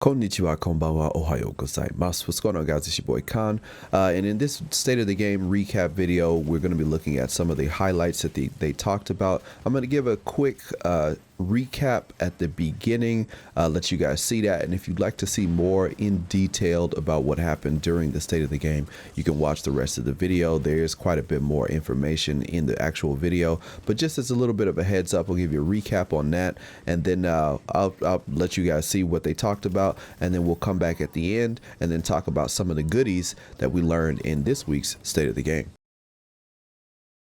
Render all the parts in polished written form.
Konnichiwa, konbanwa, ohayo gozaimasu. What's going on, guys? It's your boy Khan. And in this State of the Game recap video, we're going to be looking at some of the highlights that they talked about. I'm going to give a quick recap at the beginning, let you guys see that. And if you'd like to see more in detail about what happened during the State of the Game, you can watch the rest of the video. There's quite a bit more information in the actual video, but just as a little bit of a heads up, I'll give you a recap on that, and then I'll let you guys see what they talked about, and then we'll come back at the end and then talk about some of the goodies that we learned in this week's State of the Game.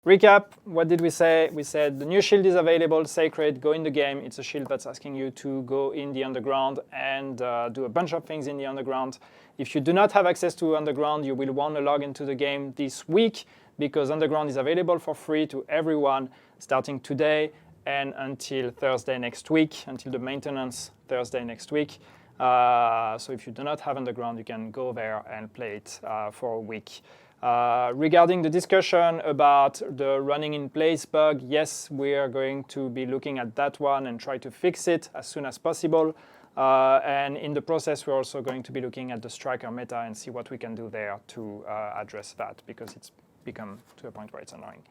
Recap, what did we say? We said the new shield is available, Sacred, go in the game. It's a shield that's asking you to go in the underground and do a bunch of things in the underground. If you do not have access to underground, you will want to log into the game this week, because underground is available for free to everyone starting today and until Thursday next week, until the maintenance Thursday next week. So if you do not have underground, you can go there and play it for a week. Regarding the discussion about the running in place bug, yes, we are going to be looking at that one and try to fix it as soon as possible. And in the process, we're also going to be looking at the striker meta and see what we can do there to address that, because it's become to a point where it's annoying.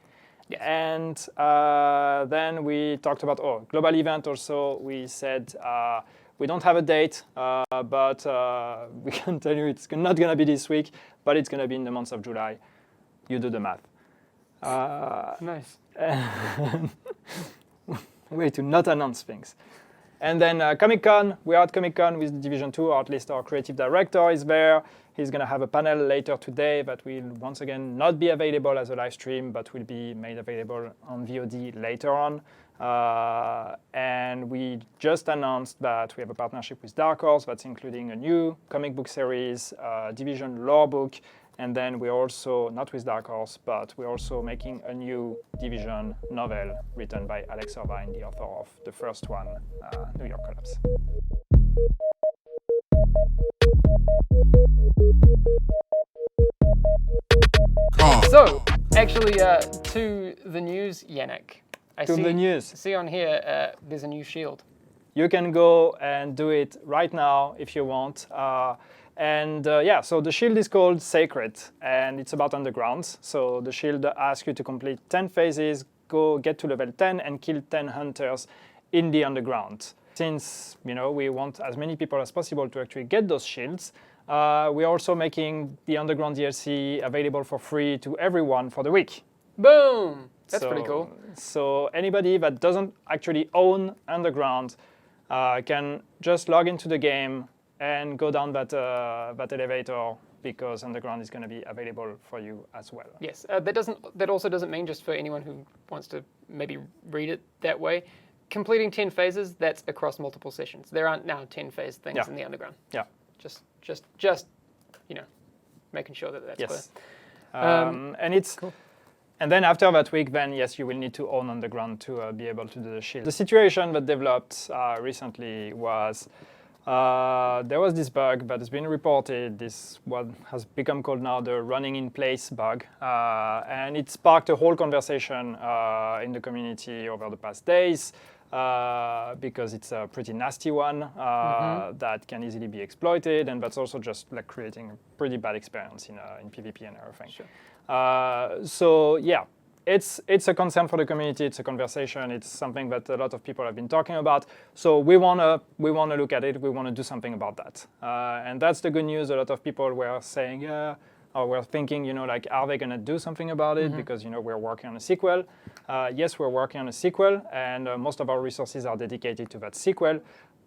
And then we talked about global event also. We said we don't have a date, but we can tell you it's not going to be this week, but it's going to be in the month of July. You do the math. Nice. Way to not announce things. And then Comic-Con, we're at Comic-Con with Division 2, or at least our creative director is there. He's going to have a panel later today that will once again not be available as a live stream, but will be made available on VOD later on. And we just announced that we have a partnership with Dark Horse that's including a new comic book series, Division lore book, and then we're also, not with Dark Horse, but we're also making a new Division novel written by Alex Irvine, the author of the first one, New York Collapse. So, actually, to the news, Yannick. I see on here there's a new shield. You can go and do it right now if you want. So the shield is called Sacred, and it's about underground. So the shield asks you to complete 10 phases, go get to level 10, and kill 10 hunters in the underground. Since we want as many people as possible to actually get those shields, we're also making the underground DLC available for free to everyone for the week. Boom! That's pretty cool. So anybody that doesn't actually own underground can just log into the game and go down that elevator, because underground is going to be available for you as well. Yes, that also doesn't mean just for anyone who wants to maybe read it that way. Completing 10 phases, that's across multiple sessions. There aren't now 10 phase things in the underground. Yeah. Just making sure that that's clear. And it's cool. And then after that week, then yes, you will need to own underground to be able to do the shield. The situation that developed recently was there was this bug that has been reported, this what has become called now the running in place bug, and it sparked a whole conversation in the community over the past days, because it's a pretty nasty one that can easily be exploited, and that's also just like creating a pretty bad experience in PvP and everything. Sure. So yeah, it's a concern for the community. It's a conversation. It's something that a lot of people have been talking about. So we wanna look at it. We want to do something about that. And that's the good news. A lot of people were saying, or were thinking, are they gonna do something about it? Because we're working on a sequel. Yes, we're working on a sequel, and most of our resources are dedicated to that sequel.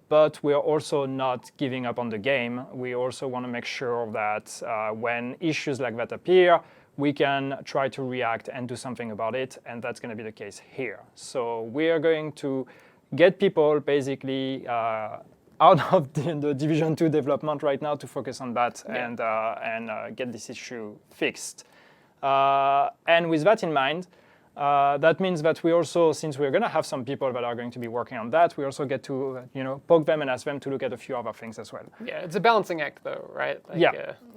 But we are also not giving up on the game. We also want to make sure that when issues like that appear, we can try to react and do something about it, and that's going to be the case here. So we are going to get people basically out of the Division 2 development right now to focus on that and get this issue fixed. And with that in mind, that means that we also, since we're going to have some people that are going to be working on that, we also get to poke them and ask them to look at a few other things as well. Yeah, it's a balancing act, though, right?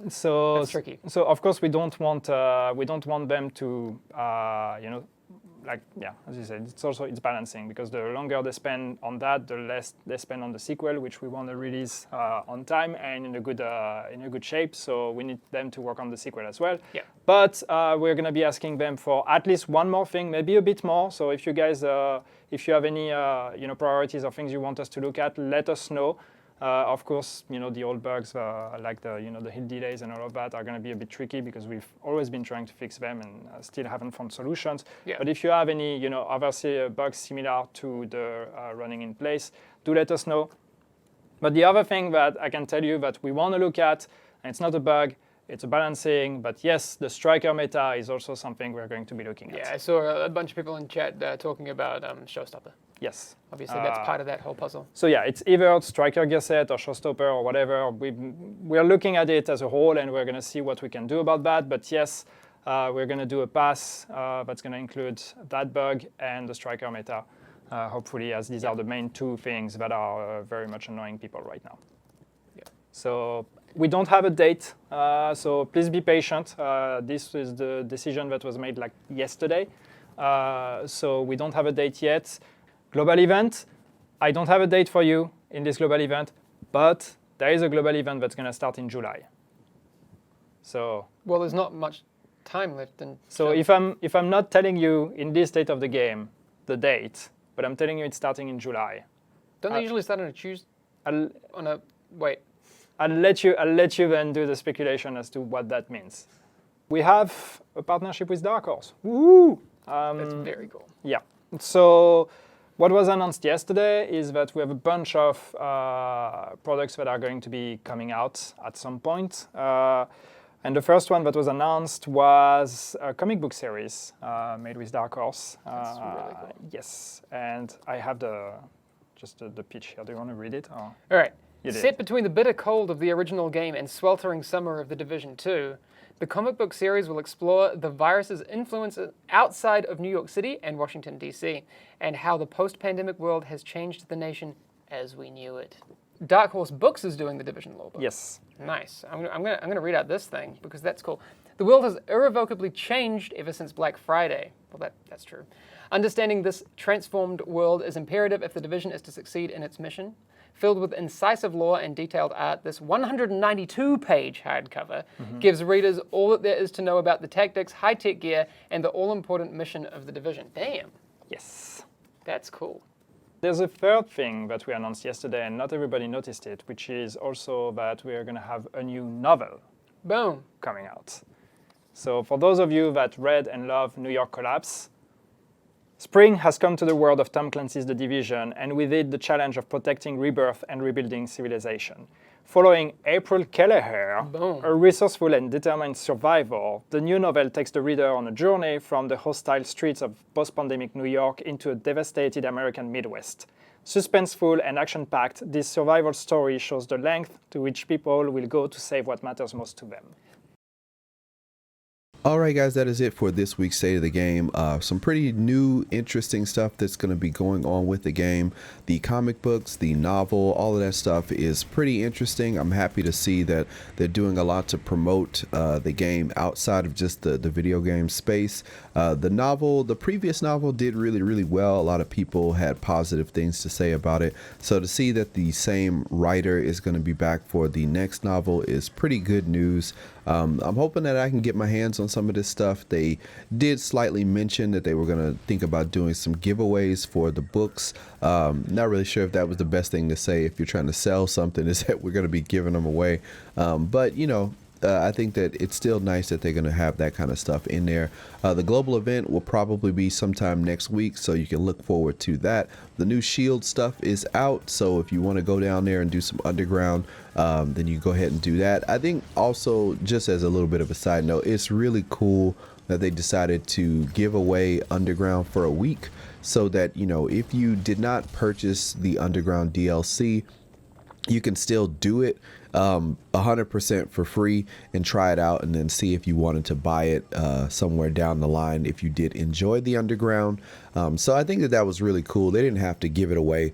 So that's tricky. So of course we don't want them to like, yeah, as you said, it's balancing, because the longer they spend on that, the less they spend on the sequel, which we want to release on time and in a good shape. So we need them to work on the sequel as well. Yeah. But we're going to be asking them for at least one more thing, maybe a bit more. So if you guys, if you have any priorities or things you want us to look at, let us know. Of course, the old bugs like the hit delays and all of that are going to be a bit tricky, because we've always been trying to fix them and still haven't found solutions. Yeah. But if you have any other bugs similar to the running in place, do let us know. But the other thing that I can tell you that we want to look at, and it's not a bug, it's a balancing, but yes, the striker meta is also something we're going to be looking at. Yeah, I saw a bunch of people in chat talking about Showstopper. Yes. Obviously, that's part of that whole puzzle. So yeah, it's either striker gear set or showstopper or whatever. We're looking at it as a whole, and we're going to see what we can do about that. But yes, we're going to do a pass that's going to include that bug and the striker meta, hopefully, as these are the main two things that are very much annoying people right now. Yeah. So we don't have a date, so please be patient. This is the decision that was made like yesterday. So we don't have a date yet. Global event, I don't have a date for you in this global event, but there is a global event that's going to start in July. So well, there's not much time left. So if I'm not telling you in this state of the game the date, but I'm telling you it's starting in July. Don't they usually start on a Tuesday? Wait. I'll let you then do the speculation as to what that means. We have a partnership with Dark Horse. Woo! That's very cool. Yeah. So what was announced yesterday is that we have a bunch of products that are going to be coming out at some point. And the first one that was announced was a comic book series made with Dark Horse. That's really cool. Yes. And I have the pitch here. Do you want to read it? Or? All right. You did. Set between the bitter cold of the original game and sweltering summer of The Division 2, the comic book series will explore the virus's influence outside of New York City and Washington, D.C., and how the post-pandemic world has changed the nation as we knew it. Dark Horse Books is doing the Division lore book. Yes. Nice. I'm gonna read out this thing because that's cool. The world has irrevocably changed ever since Black Friday. Well, that's true. Understanding this transformed world is imperative if the Division is to succeed in its mission. Filled with incisive lore and detailed art, this 192-page hardcover gives readers all that there is to know about the tactics, high-tech gear, and the all-important mission of the Division. Damn. Yes. That's cool. There's a third thing that we announced yesterday, and not everybody noticed it, which is also that we are going to have a new novel Boom. coming out. So for those of you that read and love New York Collapse, spring has come to the world of Tom Clancy's The Division, and with it the challenge of protecting rebirth and rebuilding civilization. Following April Kelleher, a resourceful and determined survivor, the new novel takes the reader on a journey from the hostile streets of post-pandemic New York into a devastated American Midwest. Suspenseful and action-packed, this survival story shows the length to which people will go to save what matters most to them. All right, guys, that is it for this week's State of the Game. Some pretty new, interesting stuff that's going to be going on with the game. The comic books, the novel, all of that stuff is pretty interesting. I'm happy to see that they're doing a lot to promote the game outside of just the video game space. The previous novel did really, really well. A lot of people had positive things to say about it. So to see that the same writer is going to be back for the next novel is pretty good news. I'm hoping that I can get my hands on some of this stuff. They did slightly mention that they were going to think about doing some giveaways for the books. Not really sure if that was the best thing to say if you're trying to sell something, is that we're going to be giving them away. But, you know, I think that it's still nice that they're going to have that kind of stuff in there. The global event will probably be sometime next week, so you can look forward to that. The new Shield stuff is out, so if you want to go down there and do some underground, then you go ahead and do that. I think also, just as a little bit of a side note, it's really cool that they decided to give away underground for a week, so that, you know, if you did not purchase the underground DLC, you can still do it 100% for free and try it out, and then see if you wanted to buy it somewhere down the line if you did enjoy the underground. So I think that was really cool. They didn't have to give it away.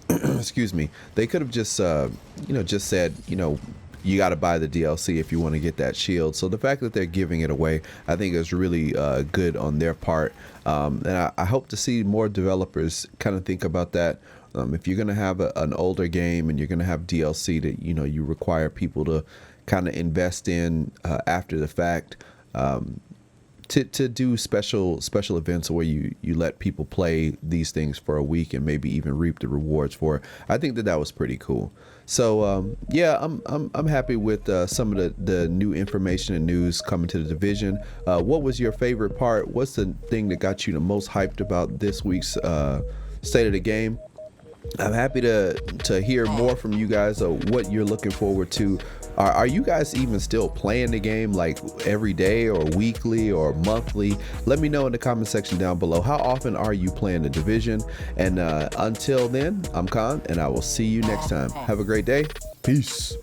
Excuse me. They could have just just said, you know, you got to buy the DLC if you want to get that shield. So the fact that they're giving it away, I think is really good on their part. And I hope to see more developers kind of think about that. If you're going to have an older game and you're going to have DLC that, you require people to kind of invest in after the fact, to do special events where you let people play these things for a week and maybe even reap the rewards for it. I think that was pretty cool. So yeah, I'm happy with some of the new information and news coming to the division. What was your favorite part? What's the thing that got you the most hyped about this week's state of the game? I'm happy to hear more from you guys of what you're looking forward to. Are you guys even still playing the game like every day or weekly or monthly? Let me know in the comment section down below. How often are you playing the division? And until then, I'm Khan, and I will see you next time. Have a great day. Peace.